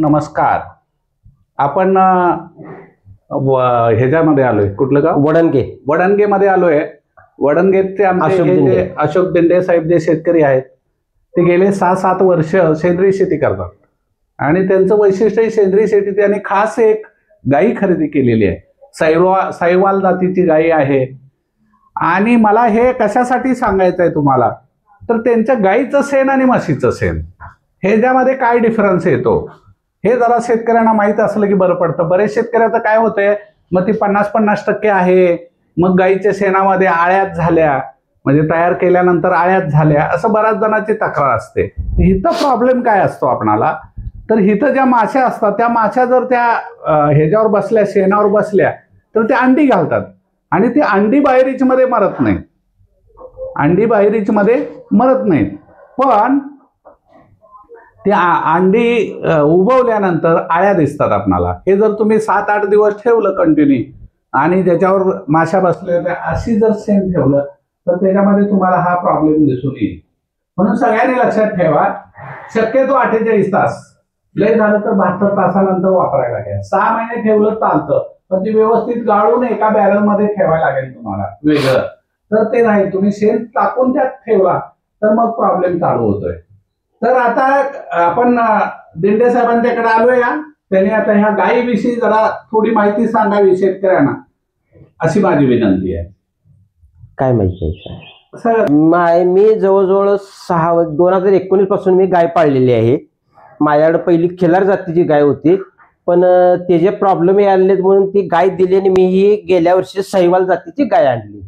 नमस्कार. आपण ह्याच्यामध्ये आलोय, कुठलं गाव? वडणगे मध्ये आलोय. वडणगेचे आमचे अशोक दिंडे साहेब जे शेतकरी आहेत ते गेले 6-7 वर्ष सेंद्रिय शेती करतात आणि त्यांचं वैशिष्ट्य सेंद्रिय शेती. त्यांनी खास एक गाई खरेदी केलेली आहे, साहिवाल जातीची गाई आहे. आणि मला हे कशासाठी सांगायचं आहे तुम्हाला, तर त्यांच्या गाईचं शेण आणि म्हशीचं शेण ह्याच्यामध्ये काय डिफरन्स येतो हे जरा शेतकऱ्यांना माहीत असलं की बरं पडतं. बरेच शेतकऱ्याचं काय होतंय, मग ती 50-50% आहे, मग गाईच्या शेणामध्ये आळ्यात झाल्या, म्हणजे तयार केल्यानंतर आळ्यात झाल्या, असं बऱ्याच जणांची तक्रार असते. हिथं प्रॉब्लेम काय असतो आपणाला, तर हिथं ज्या माश्या असतात त्या माश्या जर त्या ह्याच्यावर बसल्या, शेणावर बसल्या, तर त्या अंडी घालतात आणि ती अंडी बाहेरीच मध्ये मरत नाहीत. अंडी बाहेरीच मध्ये मरत नाहीत, पण ती अंडी उबवल्यानंतर आळ्या दिसतात आपणाला. हे जर तुम्ही 7-8 दिवस ठेवलं कंटिन्यू आणि त्याच्यावर माश्या बसल्या अशी जर शेण ठेवलं तर त्याच्यामध्ये तुम्हाला हा प्रॉब्लेम दिसून येईल. म्हणून सगळ्यांनी लक्षात ठेवा, शक्यतो 48 तास, लय झालं तर 72 तासानंतर वापरायला घ्या. 6 महिने ठेवलं चालतं, पण ती व्यवस्थित गाळून एका बॅरल मध्ये ठेवायला लागेल तुम्हाला वेगळं. तर ते नाही, तुम्ही शेण टाकून त्यात ठेवला तर मग प्रॉब्लेम चालू होतोय. तर आता आपण दिंडे साहेबांच्याकडे आलोय. त्यांनी आता ह्या गायीविषयी जरा थोडी माहिती सांगावी शेतकऱ्यांना, अशी माझी विनंती आहे. काय माहिती? मी जवळजवळ 2019 पासून मी गाय पाळलेली आहे. माझ्याकडे पहिली खिलार जातीची गाय होती, पण त्याचे प्रॉब्लेम आले म्हणून ती गाय दिली आणि मी ही गेल्या वर्षी साहिवाल जातीची गाय आणली.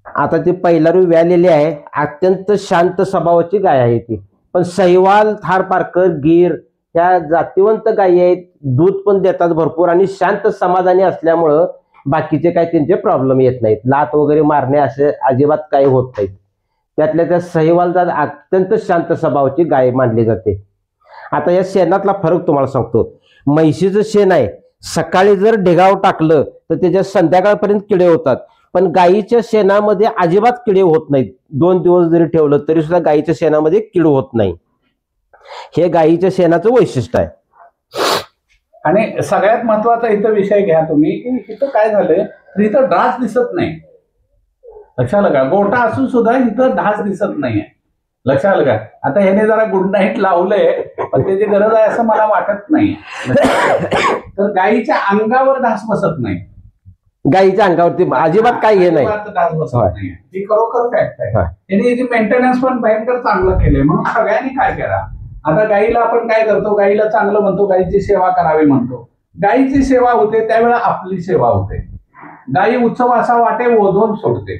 आता ती पहिल्यारू व्यालेली आहे, अत्यंत शांत स्वभावाची गाय आहे ती. पण साहिवाल, थारपारकर, गीर ह्या जातीवंत गायी आहेत, दूध पण देतात भरपूर आणि शांत समाधानी असल्यामुळं बाकीचे काही त्यांचे प्रॉब्लेम येत नाहीत. लात वगैरे मारणे असे अजिबात काही होत नाहीत. त्यातल्या त्या साहिवाल जात अत्यंत शांत स्वभावाची गाय मानली जाते. आता या शेणातला फरक तुम्हाला सांगतो. म्हैशीचं शेण आहे, सकाळी जर ढेगाव टाकलं तर त्याच्या संध्याकाळपर्यंत किडे होतात, पण गायीच्या शेणामध्ये अजिबात किडे होत नाहीत. 2 दिवस जरी ठेवलं तरी सुद्धा गायीच्या शेणामध्ये किड होत नाही. हे गायीच्या शेणाचं वैशिष्ट्य आहे. आणि सगळ्यात महत्वाचा इथं विषय घ्या तुम्ही, की इथं काय झालंय, इथं ढास दिसत नाही. लक्षात का, गोठा असून सुद्धा इथं ढास दिसत नाहीये. लक्षात का. आता ह्याने जरा गुड नाईट लावलंय, पण त्याची गरज आहे असं मला वाटत नाही. तर गायीच्या अंगावर ढास बसत नाही. गायीच्या अंगावरती अजिबात काही हे नाही, ढास बसत नाही. ही खरोखर फॅक्ट आहे. त्याने याची मेंटेनन्स पण भयंकर चांगलं केलंय. म्हणून सगळ्यांनी काय करा, आता गायीला आपण काय करतो, गायीला चांगलं म्हणतो, गायीची सेवा करावी म्हणतो. गायीची सेवा होते त्यावेळेला आपली सेवा होते. गायी उत्सव असा वाटे ओझोन सोडते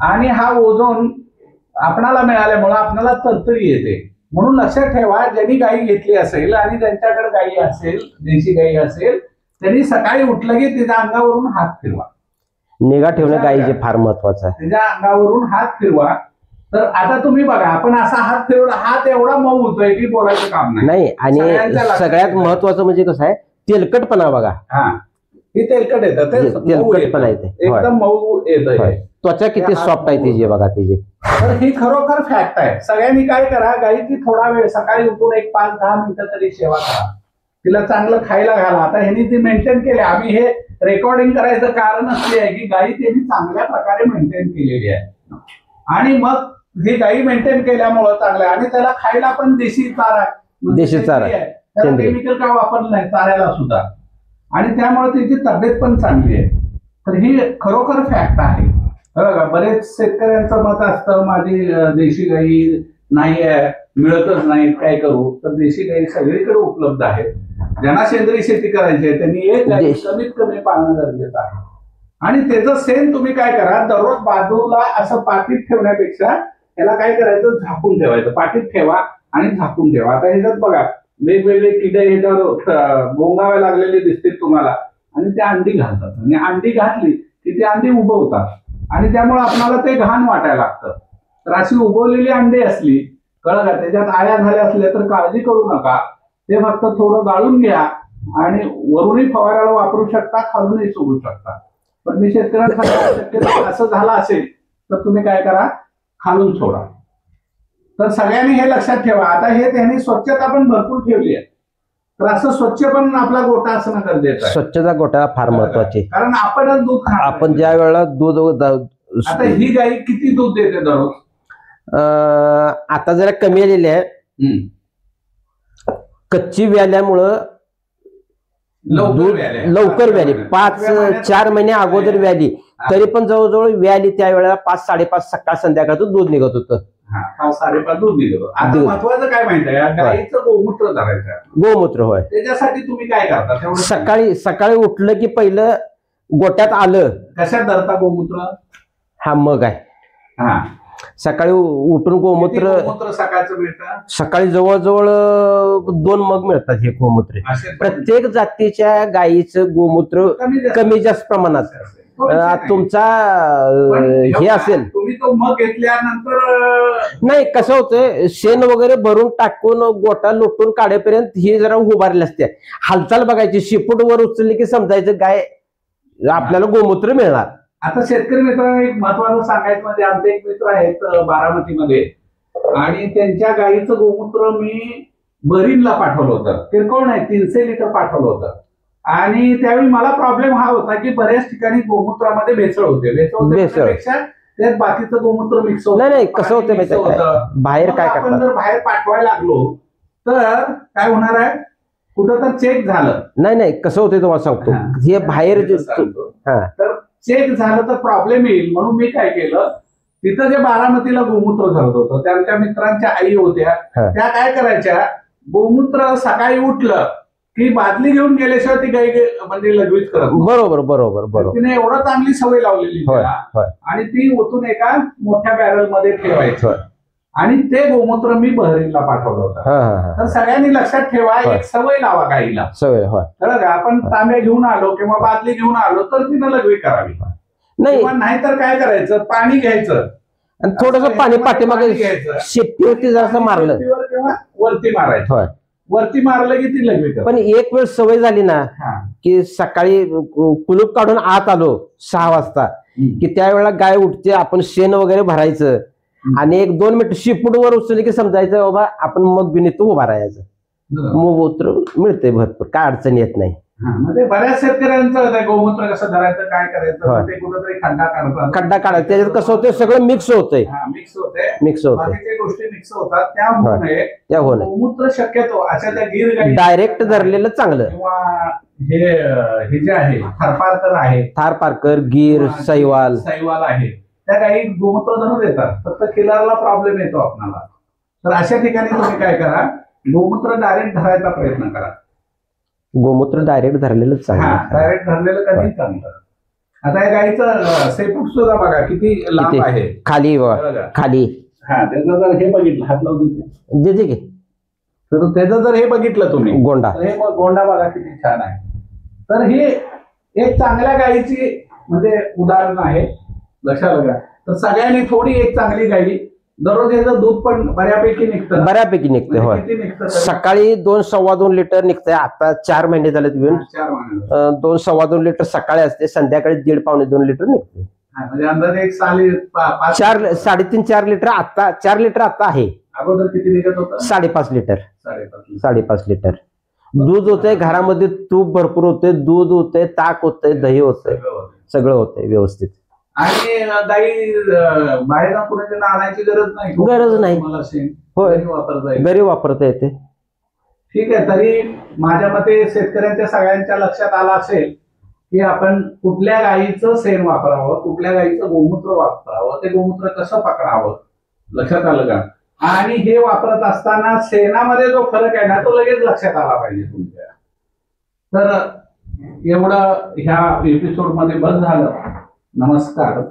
आणि हा ओझोन आपणाला मिळाल्यामुळे आपल्याला तरतरी येते. म्हणून लक्षात ठेवा, ज्यांनी गायी घेतली असेल आणि त्यांच्याकडे गायी असेल, देशी गायी असेल, त्यांनी सकाळी उठलं की त्याच्या अंगावरून हात फिरवा. निगा ठेवणं गायीचे फार महत्वाचं आहे. त्याच्या अंगावरून हात फिरवा. तर आता तुम्ही बघा, आपण असा हात फिरवला, हात एवढा मऊ होतोय की बोलायचं काम नाही. आणि सगळ्यात महत्वाचं म्हणजे कसं आहे, तेलकटपणा बघा. ही तेलकट येतं, तेलकटपणा येते, एकदम मऊ येत. त्वचा किती सॉफ्ट आहे तिची बघा तिची. तर ही खरोखर फॅक्ट आहे. सगळ्यांनी काय करा, गायीची थोडा वेळ सकाळी उठून एक 5-10 मिनिटं तरी सेवा करा. तिला चांगलं खायला घाला. आता ह्यांनी ती मेंटेन केली. आम्ही हे रेकॉर्डिंग करायचं कारण असले आहे की गायी त्यांनी चांगल्या प्रकारे मेंटेन केलेली आहे आणि मग ही गायी मेंटेन केल्यामुळं चांगलं आहे. आणि त्याला खायला पण देशी चारा, देशी चारा, केमिकल काय वापरलं नाही चाऱ्याला सुद्धा, आणि त्यामुळे त्याची तब्येत पण चांगली आहे. तर ही खरोखर फॅक्ट आहे. बघा, बरेच शेतकऱ्यांचं मत असतं, माझी देशी गाई नाही आहे, मिळतच नाही, काय करू. तर देशी गाई सगळीकडे उपलब्ध आहेत. ज्यांना सेंद्रिय शेती करायची आहे त्यांनी एक गाई कमीत कमी पाळणं गरजेचं आहे. आणि त्याचं शेण तुम्ही काय करा, दररोज बाजूला असं पाकीट ठेवण्यापेक्षा त्याला काय करायचं, झाकून ठेवायचं. पाकीट ठेवा आणि झाकून ठेवा. आता ह्याच्यात बघा वेगवेगळे किडे ह्याच्यावर गोंगाव्या लागलेले दिसतील तुम्हाला, आणि त्या अंडी घालतात. आणि अंडी घातली की ती अंडी उबवतात आणि त्यामुळे आपल्याला ते घाण वाटायला लागतं. तर अशी उबवलेली अंडी असली, कळलं का, त्याच्यात आळ्या झाल्या असल्या तर काळजी करू नका. ते फक्त थोडं गाळून घ्या आणि वरूनही फवाराला वापरू शकता, खालूनही सोडू शकता. पण मी शेतकऱ्यांना शक्यतो असं झालं असेल तर तुम्ही काय करा, खालून सोडा. तर सगळ्यांनी हे लक्षात ठेवा. आता हे त्यांनी स्वच्छता पण भरपूर ठेवली आहे. तर असं स्वच्छ पण आपला गोठा असणं गरजेचं आहे. स्वच्छता गोठा फार महत्वाची. कारण आपणच दूध खातो. आपण ज्या वेळेला दूध आता ही गाई किती दूध देते दररोज? आता जरा कमी आलेली आहे. कच्ची व्याल्यामुळं दूध लवकर व्याली, 4 महिने अगोदर व्याली, तरी पण जवळजवळ व्याली त्यावेळेला 5-5:30 सकाळ संध्याकाळचं दूध निघत होतं. 5-5:30 दूध निघतो. आता महत्वाचं काय माहिती आहे, गाईचं गोमूत्र धरायचं. गोमूत्र होय. त्याच्यासाठी तुम्ही काय करता? सकाळी उठलं की पहिलं गोट्यात आलं. कशात धरता गोमूत्र? हा मग आहे. सकाळी उठून गोमूत्र सकाळचं मिळतं. सकाळी जवळजवळ 2 मग मिळतात हे गोमूत्र. प्रत्येक जातीच्या गायीचं गोमूत्र कमी जास्त प्रमाणात. तुमचा हे असेल तुम्ही तो मग घेतल्यानंतर नाही, कसं होतंय, शेण वगैरे भरून टाकून गोटा लुटून काढेपर्यंत ही जरा उभारली असते. हालचाल बघायची, शिपूट वर उचलली की समजायचं गाय आपल्याला गोमूत्र मिळणार. आता शेतकरी मित्रांनो एक महत्वाचं सांगायचं म्हणजे आमचे एक मित्र आहेत बारामतीमध्ये, आणि त्यांच्या गाईचं गोमूत्र मी बरीनला पाठवलं होतं. किरकोळ नाही, 300 लिटर पाठवलं होतं. आणि त्यावेळी मला प्रॉब्लेम हा होता की बऱ्याच ठिकाणी गोमूत्रामध्ये भेसळ होते. भेसळपेक्षा त्यात बाकीचं गोमूत्र मिक्स होतं. नाही, कसं होतं माहिती आहे, बाहेर काय आपण जर बाहेर पाठवायला लागलो तर काय होणार आहे, कुठं तर चेक झालं. नाही, कसं होतंय तुम्हाला सांगतो, हे बाहेर तर चेक झालं तर प्रॉब्लेम येईल. म्हणून मी काय केलं, तिथं जे बारामतीला गोमूत्र धरत होतं त्यांच्या मित्रांच्या आई होत्या, त्या काय करायच्या, गोमूत्र सकाळी उठलं की बादली घेऊन गेल्याशिवाय ती गाई म्हणजे लगवीच करत. बरोबर. तिने एवढं चांगली सवय लावलेली आणि ती ओतून एका मोठ्या बॅरल मध्ये ठेवायचं. आणि ते गोमूत्र मी बहरीनला पाठवलं होतं. तर सगळ्यांनी लक्षात ठेवा, एक सवय लावा गाईला. कळलं का? आपण तांब्या घेऊन आलो किंवा बादली घेऊन आलो तर तिनं लगवी करावी. नाही तर काय करायचं, पाणी घ्यायचं आणि थोडंसं पाणी पाठीमागे शेपटीवरती जरासं मारलं किंवा वरती मारायचं. वरती मारलं की ती लगवी. पण एक वेळ सवय झाली ना की सकाळी कुलूप काढून आत आलो 6 वाजता की त्यावेळेला गाय उठते, आपण शेण वगैरे भरायचं आणि 1-2 मिनिट शिपूट वर उचलली की समजायचं बाबा आपण मग बिनीत उभा राहायचं. गोमूत्र मिळते भरपूर, काय अडचण येत नाही. म्हणजे बऱ्याच शेतकऱ्यांचं गोमूत्र कसं धरायचं, काय करायचं, ते कुठेतरी खड्डा काढायचं. त्याच्यात कसं होतं, सगळं मिक्स होतंय. बाकीच्या गोष्टी मिक्स होतात. त्यामुळे गोमूत्र शक्यतो अशा त्या गिर गाई डायरेक्ट धरलेलं चांगलं. किंवा हे जे आहे थारपारकर, गीर, सैवाल आहे, त्या गाई गोमूत्र धरून येतात. फक्त किलरला प्रॉब्लेम येतो आपल्याला. तर अशा ठिकाणी तुम्ही काय करा, गोमूत्र डायरेक्ट धरायचा प्रयत्न करा. गोमूत्र डायरेक्ट धरलेलं चांगलं. डायरेक्ट धरलेलं कधी चांगलं. आता या गाईचं सेपूट सुद्धा बघा किती लांब आहे, खाली. त्याचं जर हे बघितलं, हात लावून देते की, तर त्याचं जर हे बघितलं तुम्ही गोंडा, हे गोंडा बघा किती छान आहे. तर ही एक चांगल्या गायीची म्हणजे उदाहरण आहे, लक्षात घ्या. तर सगळ्यांनी थोडी एक चांगली गाई, दररोज याचं दूध पण बऱ्यापैकी निघतं. होय. सकाळी 2-2.25 लिटर निघतंय. आता 4 महिने झाले 2-2.25 लिटर सकाळी असते, संध्याकाळी 1.5-2 लिटर निघते. म्हणजे अंदाजे एक 3.5-4 लिटर. आता 4 लिटर आता आहे. अगोदर किती निघत होतं? 5.5 लिटर. 5.5 लिटर दूध होतंय. घरामध्ये तूप भरपूर होते, दूध होतंय, ताक होतंय, दही होतंय, सगळं होतंय व्यवस्थित. आणि गाई बाहेर कुठे आणायची गरज नाही. होय, घरी वापरता येते. ठीक आहे. तरी माझ्या मते शेतकऱ्यांच्या सगळ्यांच्या लक्षात आलं असेल की आपण कुठल्या गायीचं शेण वापरावं, कुठल्या गायीचं गोमूत्र वापरावं, ते गोमूत्र कसं पकडावं, लक्षात आलं का? आणि हे वापरत असताना शेणामध्ये जो फरक आहे ना, तो लगेच लक्षात आला पाहिजे तुमच्या. तर एवढं ह्या एपिसोड मध्ये बंद झालं. नमस्कार.